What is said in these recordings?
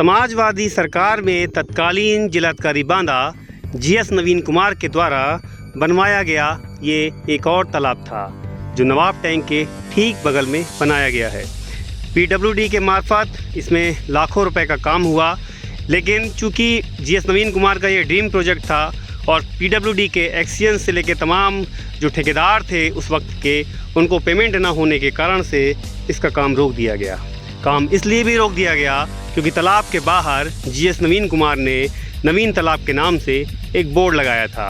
समाजवादी सरकार में तत्कालीन जिलाधिकारी बांदा जीएस नवीन कुमार के द्वारा बनवाया गया ये एक और तालाब था जो नवाब टैंक के ठीक बगल में बनाया गया है। पीडब्ल्यूडी के मार्फत इसमें लाखों रुपए का काम हुआ, लेकिन चूंकि जीएस नवीन कुमार का ये ड्रीम प्रोजेक्ट था और पीडब्ल्यूडी के एक्सियंस से लेकर तमाम जो ठेकेदार थे उस वक्त के, उनको पेमेंट ना होने के कारण से इसका काम रोक दिया गया। काम इसलिए भी रोक दिया गया क्योंकि तालाब के बाहर जीएस नवीन कुमार ने नवीन तालाब के नाम से एक बोर्ड लगाया था।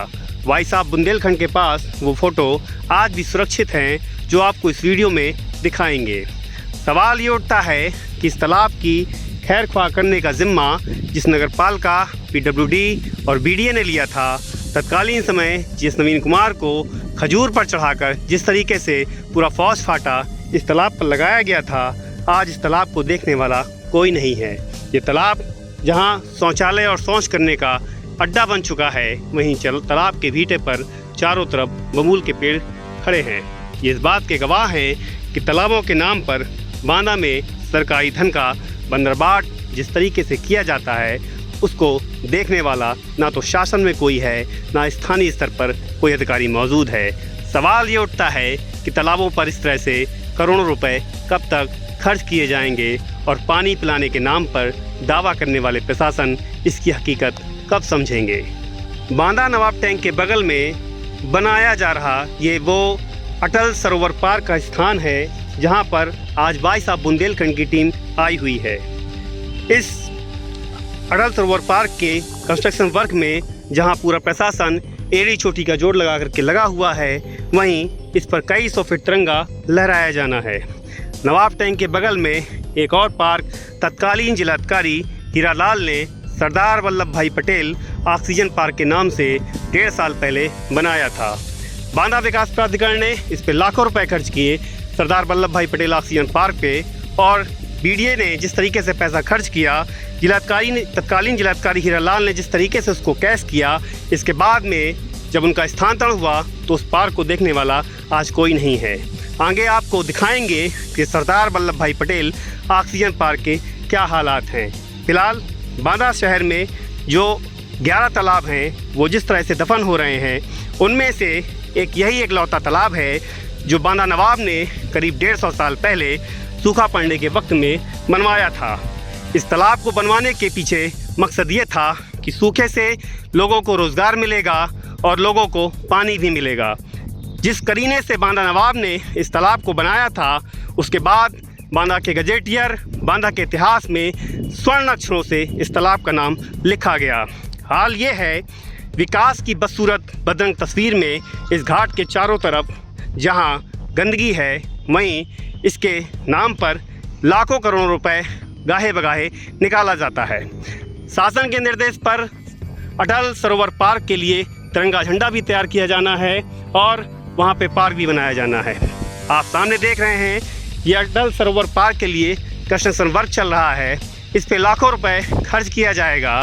भाई साहब बुंदेलखंड के पास वो फ़ोटो आज भी सुरक्षित हैं जो आपको इस वीडियो में दिखाएंगे। सवाल ये उठता है कि इस तालाब की खैर ख्वाह करने का ज़िम्मा जिस नगर पालिका, पीडब्ल्यूडी और बीडीए ने लिया था, तत्कालीन समय जीएस नवीन कुमार को खजूर पर चढ़ाकर जिस तरीके से पूरा फौज फाटा इस तालाब पर लगाया गया था, आज इस तालाब को देखने वाला कोई नहीं है। ये तालाब जहां शौचालय और शौच करने का अड्डा बन चुका है, वहीं तालाब के भीटे पर चारों तरफ बबूल के पेड़ खड़े हैं। ये इस बात के गवाह हैं कि तालाबों के नाम पर बांदा में सरकारी धन का बंदरबाट जिस तरीके से किया जाता है, उसको देखने वाला ना तो शासन में कोई है, ना स्थानीय स्तर पर कोई अधिकारी मौजूद है। सवाल ये उठता है कि तालाबों पर इस तरह से करोड़ों रुपए कब तक खर्च किए जाएंगे और पानी पिलाने के नाम पर दावा करने वाले प्रशासन इसकी हकीकत कब समझेंगे। बांदा नवाब टैंक के बगल में बनाया जा रहा ये वो अटल सरोवर पार्क का स्थान है जहां पर आज भाई साहब बुंदेलखंड की टीम आई हुई है। इस अटल सरोवर पार्क के कंस्ट्रक्शन वर्क में जहां पूरा प्रशासन एड़ी चोटी का जोड़ लगा करके लगा हुआ है, वहीं इस पर कई सौ फीट तिरंगा लहराया जाना है। नवाब टैंक के बगल में एक और पार्क तत्कालीन जिलाधिकारी हीरालाल ने सरदार वल्लभ भाई पटेल ऑक्सीजन पार्क के नाम से 1.5 साल पहले बनाया था। बांदा विकास प्राधिकरण ने इस पे लाखों रुपए खर्च किए सरदार वल्लभ भाई पटेल ऑक्सीजन पार्क पे, और बीडीए ने जिस तरीके से पैसा खर्च किया, तत्कालीन जिलाधिकारी हीरालाल ने जिस तरीके से उसको कैश किया, इसके बाद में जब उनका स्थानांतरण हुआ तो उस पार्क को देखने वाला आज कोई नहीं है। आगे आपको दिखाएंगे कि सरदार वल्लभ भाई पटेल ऑक्सीजन पार्क के क्या हालात हैं। फिलहाल बांदा शहर में जो 11 तालाब हैं वो जिस तरह से दफन हो रहे हैं, उनमें से एक यही एकलौता तालाब है जो बांदा नवाब ने करीब 150 साल पहले सूखा पड़ने के वक्त में बनवाया था। इस तालाब को बनवाने के पीछे मकसद ये था कि सूखे से लोगों को रोज़गार मिलेगा और लोगों को पानी भी मिलेगा। जिस करीने से बांदा नवाब ने इस तालाब को बनाया था, उसके बाद बांदा के गजेटियर, बांदा के इतिहास में स्वर्ण अक्षरों से इस तालाब का नाम लिखा गया। हाल ये है विकास की बदसूरत बदरंग तस्वीर में इस घाट के चारों तरफ जहां गंदगी है, वहीं इसके नाम पर लाखों करोड़ों रुपए गाहे बगाहे निकाला जाता है। शासन के निर्देश पर अटल सरोवर पार्क के लिए तिरंगा झंडा भी तैयार किया जाना है और वहाँ पे पार्क भी बनाया जाना है। आप सामने देख रहे हैं ये अटल सरोवर पार्क के लिए कंस्ट्रक्शन वर्क चल रहा है। इस पे लाखों रुपए खर्च किया जाएगा।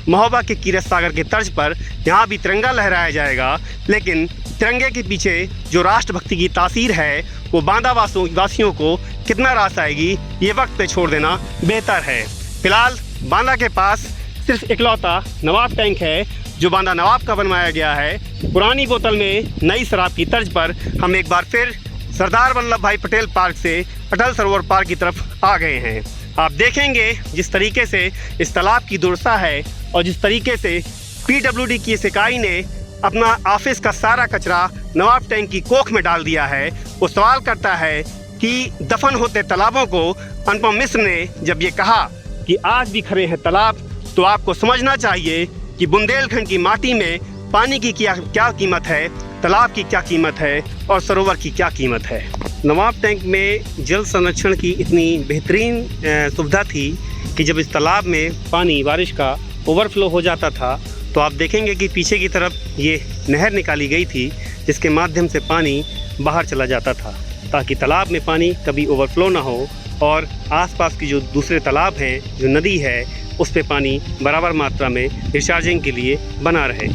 महोबा के कीरत सागर के तर्ज पर यहाँ भी तिरंगा लहराया जाएगा, लेकिन तिरंगे के पीछे जो राष्ट्रभक्ति की तासीर है वो बांदा वासियों को कितना रास आएगी, ये वक्त पे छोड़ देना बेहतर है। फिलहाल बांदा के पास सिर्फ इकलौता नवाब टैंक है जो बांदा नवाब का बनवाया गया है। पुरानी बोतल में नई शराब की तर्ज पर हम एक बार फिर सरदार वल्लभ भाई पटेल पार्क से अटल सरोवर पार्क की तरफ आ गए हैं। आप देखेंगे जिस तरीके से इस तालाब की दुर्दशा है और जिस तरीके से पीडब्ल्यूडी की इस इकाई ने अपना ऑफिस का सारा कचरा नवाब टैंक की कोख में डाल दिया है। वो सवाल करता है कि दफन होते तालाबों को अनुपम मिश्र ने जब ये कहा कि आज भी खड़े हैं तालाब, तो आपको समझना चाहिए कि बुंदेलखंड की माटी में पानी की क्या कीमत है, तालाब की क्या कीमत है और सरोवर की क्या कीमत है। नवाब टैंक में जल संरक्षण की इतनी बेहतरीन सुविधा थी कि जब इस तालाब में पानी बारिश का ओवरफ्लो हो जाता था, तो आप देखेंगे कि पीछे की तरफ ये नहर निकाली गई थी जिसके माध्यम से पानी बाहर चला जाता था, ताकि तालाब में पानी कभी ओवरफ्लो ना हो और आसपास की जो दूसरे तालाब हैं, जो नदी है, उस पे पानी बराबर मात्रा में रिचार्जिंग के लिए बना रहे।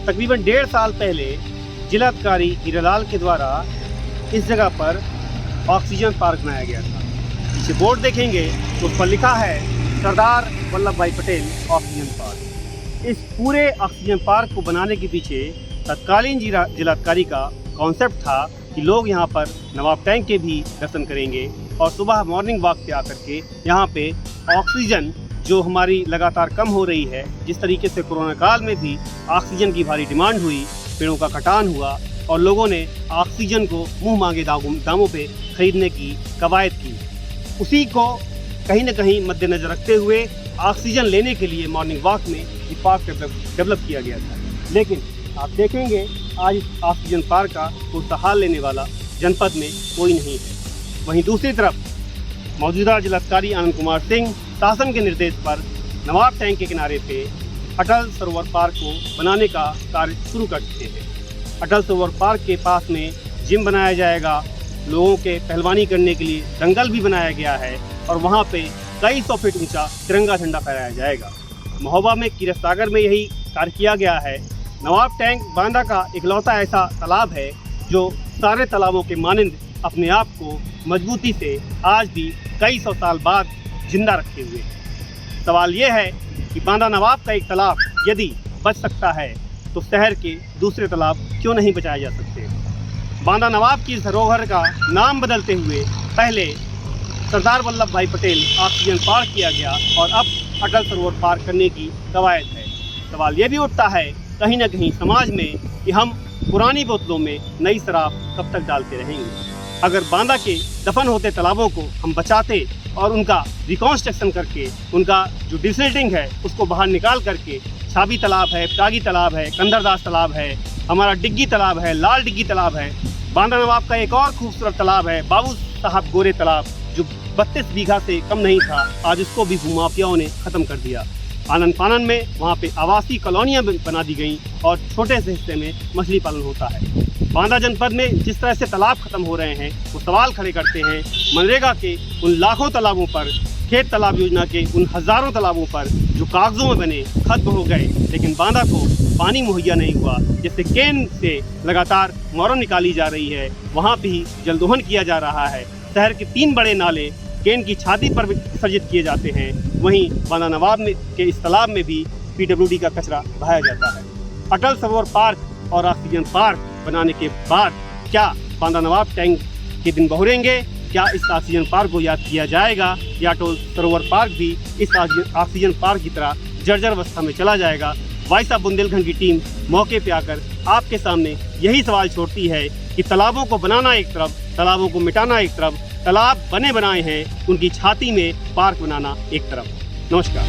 तकरीबन 1.5 साल पहले जिलाधिकारी हीरालाल के द्वारा इस जगह पर ऑक्सीजन पार्क बनाया गया था। पीछे बोर्ड देखेंगे तो उस पर लिखा है सरदार वल्लभ भाई पटेल ऑक्सीजन पार्क। इस पूरे ऑक्सीजन पार्क को बनाने के पीछे तत्कालीन जिलाधिकारी का कॉन्सेप्ट था कि लोग यहाँ पर नवाब टैंक के भी दर्शन करेंगे और सुबह मॉर्निंग वॉक पे आकर के यहाँ पे ऑक्सीजन जो हमारी लगातार कम हो रही है, जिस तरीके से कोरोना काल में भी ऑक्सीजन की भारी डिमांड हुई, पेड़ों का कटान हुआ और लोगों ने ऑक्सीजन को मुंह मांगे दामों पे खरीदने की कवायद की, उसी को कहीं न कहीं मद्देनजर रखते हुए ऑक्सीजन लेने के लिए मॉर्निंग वॉक में ये पार्क डेवलप किया गया था। लेकिन आप देखेंगे आज इस ऑक्सीजन पार्क का पुरस्कार लेने वाला जनपद में कोई नहीं है। वहीं दूसरी तरफ मौजूदा जिलाधिकारी आनंद कुमार सिंह शासन के निर्देश पर नवाब टैंक के किनारे पे अटल सरोवर पार्क को बनाने का कार्य शुरू कर चुके हैं। अटल सरोवर पार्क के पास में जिम बनाया जाएगा, लोगों के पहलवानी करने के लिए दंगल भी बनाया गया है और वहाँ पे कई 100 फीट ऊंचा तिरंगा झंडा फहराया जाएगा। महोबा में कीरत सागर में यही कार्य किया गया है। नवाब टैंक बांदा का इकलौता ऐसा तालाब है जो सारे तालाबों के मानंद अपने आप को मजबूती से आज भी कई 100 साल बाद जिंदा रखे हुए हैं। सवाल ये है कि बांदा नवाब का एक तालाब यदि बच सकता है तो शहर के दूसरे तालाब क्यों नहीं बचाए जा सकते। बांदा नवाब की धरोहर का नाम बदलते हुए पहले सरदार वल्लभ भाई पटेल ऑक्सीजन पार्क किया गया और अब अटल सरोवर पार्क करने की कवायद है। सवाल ये भी उठता है कहीं ना कहीं समाज में कि हम पुरानी बोतलों में नई शराब कब तक डालते रहेंगे। अगर बांदा के दफन होते तालाबों को हम बचाते और उनका रिकॉन्स्ट्रक्शन करके उनका जो डिसल्टिंग है उसको बाहर निकाल करके छाबी तालाब है, प्रागी तालाब है, कंदरदास तालाब है, हमारा डिग्गी तालाब है, लाल डिग्गी तालाब है, बांदा नवाब का एक और खूबसूरत तालाब है बाबू साहब गोरे तालाब जो 32 बीघा से कम नहीं था, आज उसको भी भूमाफियाओं ने ख़त्म कर दिया। आनंद फानन में वहाँ पे आवासीय कॉलोनियाँ बना दी गई और छोटे से हिस्से में मछली पालन होता है। बांदा जनपद में जिस तरह से तालाब खत्म हो रहे हैं वो सवाल खड़े करते हैं मनरेगा के उन लाखों तालाबों पर, खेत तालाब योजना के उन हज़ारों तालाबों पर जो कागजों में बने खत्म हो गए, लेकिन बांदा को पानी मुहैया नहीं हुआ। जैसे केन से लगातार मोरन निकाली जा रही है, वहाँ भी जलदोहन किया जा रहा है। शहर के 3 बड़े नाले केन की छाती पर विसर्जित किए जाते हैं। वहीं बांदा नवाब में के इस तालाब में भी PWD का कचरा बहाया जाता है। अटल सरोवर पार्क और ऑक्सीजन पार्क बनाने के बाद क्या बांदा नवाब टैंक के दिन बहुरेंगे? क्या इस ऑक्सीजन पार्क को याद किया जाएगा या अटल सरोवर पार्क भी इस ऑक्सीजन पार्क की तरह जर्जर अवस्था में चला जाएगा? वॉइस ऑफ बुंदेलखंड की टीम मौके पे आकर आपके सामने यही सवाल छोड़ती है कि तालाबों को बनाना एक तरफ, तालाबों को मिटाना एक तरफ, तालाब बने बनाए हैं उनकी छाती में पार्क बनाना एक तरफ। नमस्कार।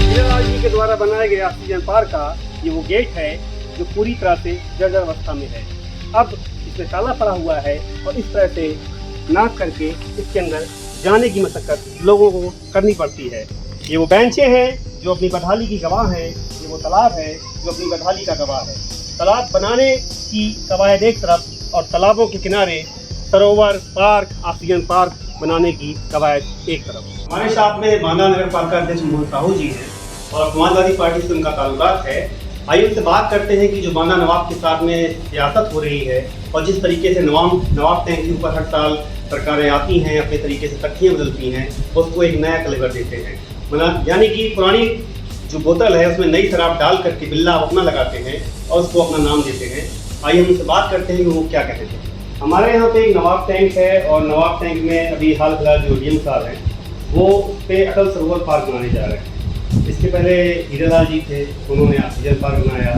हीरालाल जी के द्वारा बनाए गए ऑक्सीजन पार्क का ये वो गेट है जो पूरी तरह से जर्जर अवस्था में है। अब इसमें ताला पड़ा हुआ है और इस तरह से नाक करके इसके अंदर जाने की मशक्कत लोगों को करनी पड़ती है। ये वो बेंचें हैं जो अपनी बदहाली की गवाह हैं, ये वो तालाब है जो अपनी बदहाली का गवाह है। तालाब बनाने की कवायद एक तरफ और तालाबों के किनारे सरोवर पार्क, ऑक्सीजन पार्क बनाने की कवायद एक तरफ। हमारे साथ में बांदा नगर पालिका अध्यक्ष मोहन साहू जी हैं और समाजवादी पार्टी से उनका ताल्लुकात है। आइए उनसे बात करते हैं कि जो बांदा नवाब के साथ में सियासत हो रही है और जिस तरीके से नवाब टैंक के ऊपर हर साल सरकारें आती हैं, अपने तरीके से तख्तियाँ बदलती हैं, उसको एक नया कलेवर देते हैं। यानी कि पुरानी जो बोतल है उसमें नई शराब डाल करके बिल्ला अपना लगाते हैं और उसको अपना नाम देते हैं। आइए हम उनसे बात करते हैं कि वो क्या कहते हैं। हमारे यहाँ पे एक नवाब टैंक है और नवाब टैंक में अभी हाल फिलहाल जो डीएम साहब हैं वो उस पर अटल सरोवर पार्क बनाने जा रहे हैं। इसके पहले हीरालाल जी थे, उन्होंने ऑक्सीजन पार्क बनाया।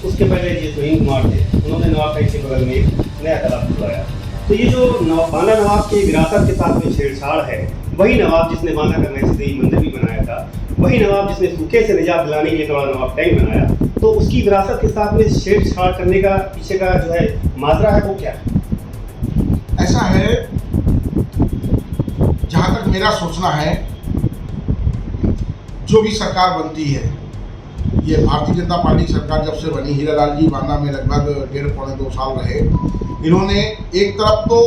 उसके पहले जी नवीन कुमार थे, उन्होंने नवाब टैंक के बगल में एक नया तालाब खुलवाया। तो ये जो बांदा नवाब की विरासत के साथ में छेड़छाड़ है, वही नवाब जिसने बांदा का नक्शे मंदिर भी बनाया था, वही नवाब जिसने सूखे से निजात दिलाने के लिए नवाब टैंक बनाया, तो उसकी विरासत के साथ में छेड़छाड़ करने का पीछे का जो है माजरा है वो क्या है? ऐसा है, जहाँ तक मेरा सोचना है, जो भी सरकार बनती है, ये भारतीय जनता पार्टी सरकार जब से बनी, हीरालाल जी बांदा में लगभग 1.5-2 साल रहे। इन्होंने एक तरफ तो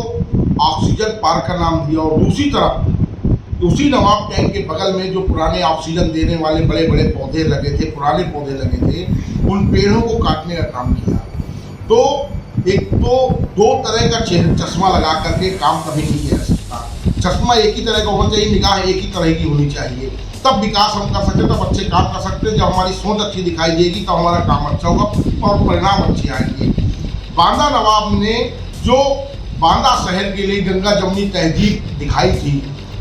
ऑक्सीजन पार्क का नाम दिया और दूसरी तरफ उसी नवाब टैंक के बगल में जो पुराने ऑक्सीजन देने वाले बड़े बड़े पौधे लगे थे, पुराने पौधे लगे थे, उन पेड़ों को काटने का काम किया। तो एक तो 2 तरह का चश्मा लगा करके काम कभी नहीं किया जा सकता। चश्मा एक ही तरह का होना चाहिए, निगाह एक ही तरह की होनी चाहिए। तब विकास हम कर सकते, तब अच्छे काम कर सकते। जब हमारी सोच अच्छी दिखाई देगी तो हमारा काम अच्छा होगा और परिणाम अच्छे आएंगे। बांदा नवाब ने जो बांदा शहर के लिए गंगा जमुनी तहजीब दिखाई थी,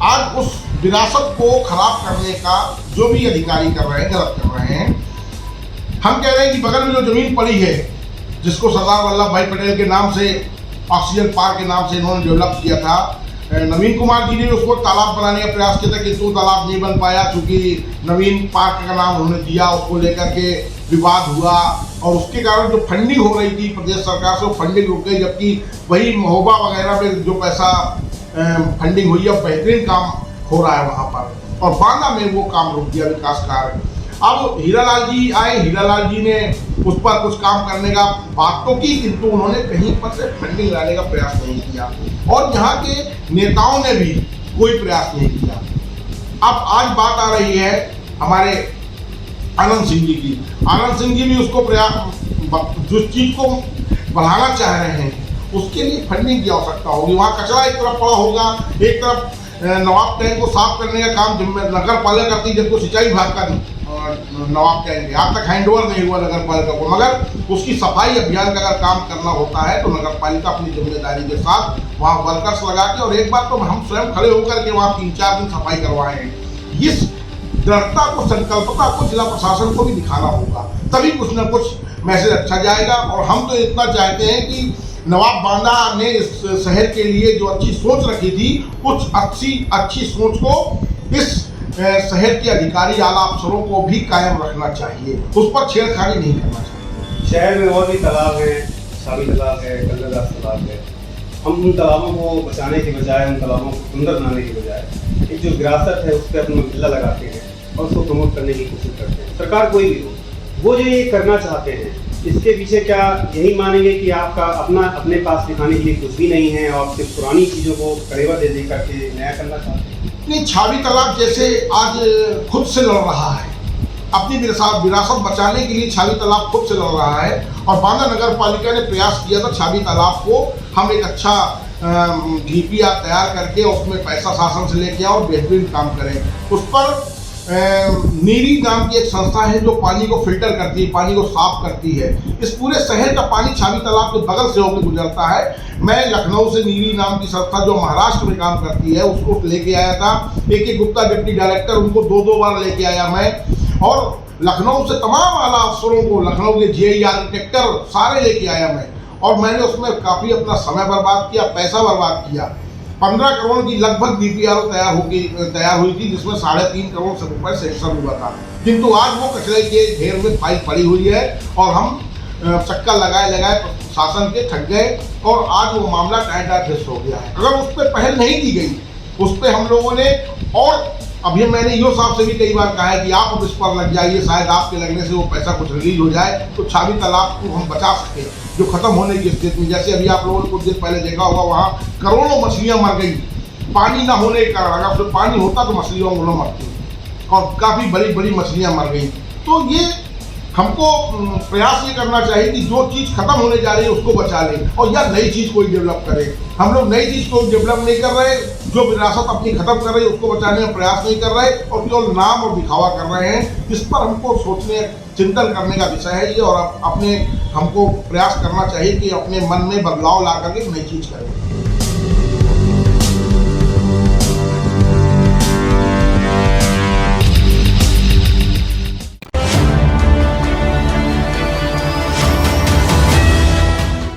आज उस विरासत को खराब करने का जो भी अधिकारी कर रहे हैं, गलत कर रहे हैं। हम कह रहे हैं कि बगल में जो जमीन पड़ी है, जिसको सरदार वल्लभ भाई पटेल के नाम से, ऑक्सीजन पार्क के नाम से इन्होंने डेवलप किया था, नवीन कुमार जी ने उसको तालाब बनाने का प्रयास किया था, किंतु तालाब नहीं बन पाया क्योंकि नवीन पार्क का नाम उन्होंने दिया, उसको लेकर के विवाद हुआ और उसके कारण जो फंडिंग हो रही थी प्रदेश सरकार से, वो फंडिंग रुक गई। जबकि वही महोबा वगैरह में जो पैसा फंडिंग हुई है, बेहतरीन काम हो रहा है वहाँ पर, और बांदा में वो काम रुक गया, विकास कार्य। अब हीरालाल जी आए, हीरालाल जी ने उस पर कुछ काम करने का बात तो की, किंतु उन्होंने कहीं पर से फंडिंग लाने का प्रयास नहीं किया और यहाँ के नेताओं ने भी कोई प्रयास नहीं किया। अब आज बात आ रही है हमारे आनंद सिंह जी की। आनंद सिंह जी भी उसको प्रयास, जिस चीज को बढ़ाना चाह रहे हैं उसके लिए फंडिंग की आवश्यकता होगी। वहाँ कचरा एक तरफ पड़ा होगा, एक तरफ नवाब टैंक को साफ करने का काम नगर पालिका करती, जबकि सिंचाई विभाग का नवाब टैंक आज तक हैंडओवर नहीं हुआ नगर पालिका को। मगर उसकी सफाई अभियान का अगर काम करना होता है तो नगर पालिका अपनी जिम्मेदारी के साथ वहाँ वर्कर्स लगा के, और एक बार तो हम स्वयं खड़े होकर के वहाँ 3-4 दिन सफाई करवाए हैं। इस दृढ़ता को, संकल्पता को जिला प्रशासन को भी दिखाना होगा, तभी कुछ न कुछ मैसेज अच्छा जाएगा। और हम तो इतना चाहते हैं कि नवाब बांदा ने इस शहर के लिए जो अच्छी सोच रखी थी, उस अच्छी सोच को इस शहर के अधिकारी, आला अफसरों को भी कायम रखना चाहिए, उस पर छेड़खानी नहीं करना चाहिए। शहर में और भी तालाब है, शामी तालाब है, कल्लरदास तालाब है। हम उन तालाबों को बचाने के बजाय, उन तालाबों को सुंदर बनाने के बजाय एक जो विरासत है उस पर अपना किला लगाते हैं और उसको प्रमोट करने की कोशिश करते हैं। सरकार कोई भी हो, वो जो ये करना चाहते हैं, इसके पीछे क्या यही मानेंगे कि आपका अपने पास दिखाने के लिए कुछ भी नहीं है और सिर्फ पुरानी चीज़ों को करेवा दे करके नया करना चाहते हैं? नहीं, छावी तालाब जैसे आज खुद से लड़ रहा है, अपनी विरासत बचाने के लिए छावी तालाब खुद से लड़ रहा है, और बांदा नगर पालिका ने प्रयास किया था छावी तालाब को हम एक अच्छा DPR तैयार करके उसमें पैसा शासन से लेके आए और बेहतरीन काम करें। उस पर नीरी नाम की एक संस्था है जो पानी को फिल्टर करती है, पानी को साफ करती है। इस पूरे शहर का पानी छावी तालाब के बगल से होकर गुजरता है। मैं लखनऊ से नीरी नाम की संस्था जो महाराष्ट्र में काम करती है उसको लेके आया था। AK गुप्ता डिप्टी डायरेक्टर, उनको 2 बार लेके आया मैं, और लखनऊ से तमाम आला अफसरों को, लखनऊ के GI आर्किटेक्टर सारे लेके आया मैं, और मैंने उसमें काफ़ी अपना समय बर्बाद किया, पैसा बर्बाद किया। 15 करोड़ की लगभग DPR तैयार हुई थी, जिसमें 3.5 करोड़ से रुपये सेक्शन हुआ था, किंतु आज वो कचरे के ढेर में फाइल पड़ी हुई है और हम चक्कर लगाए शासन के थक गए और आज वो मामला टाइट हो गया है। अगर उस पर पहल नहीं की गई, उस पर हम लोगों ने, और अभी मैंने ईओ साहब से भी कई बार कहा है कि आप अब इस पर लग जाइए, शायद आपके लगने से वो पैसा कुछ रिलीज हो जाए तो छावी तालाब को हम बचा सकें जो खत्म होने की स्थिति में। जैसे अभी आप लोगों ने कुछ दिन पहले देखा होगा, वहाँ करोड़ों मछलियाँ मर गई पानी ना होने के कारण। अगर उसमें पानी होता तो मछलियों को मरती, और काफ़ी बड़ी मछलियाँ मर गई। तो ये हमको प्रयास ये करना चाहिए कि जो चीज़ खत्म होने जा रही है उसको बचा लें, और या नई चीज़ कोई डेवलप करें। हम लोग नई चीज़ को डेवलप नहीं कर रहे, जो विरासत अपनी खत्म कर रही है उसको बचाने में प्रयास नहीं कर रहे, और केवल नाम और दिखावा कर रहे हैं। इस पर हमको सोचने, चिंतन करने का विषय है ये, और हमको प्रयास करना चाहिए कि अपने मन में बदलाव ला करके नई चीज़ करें।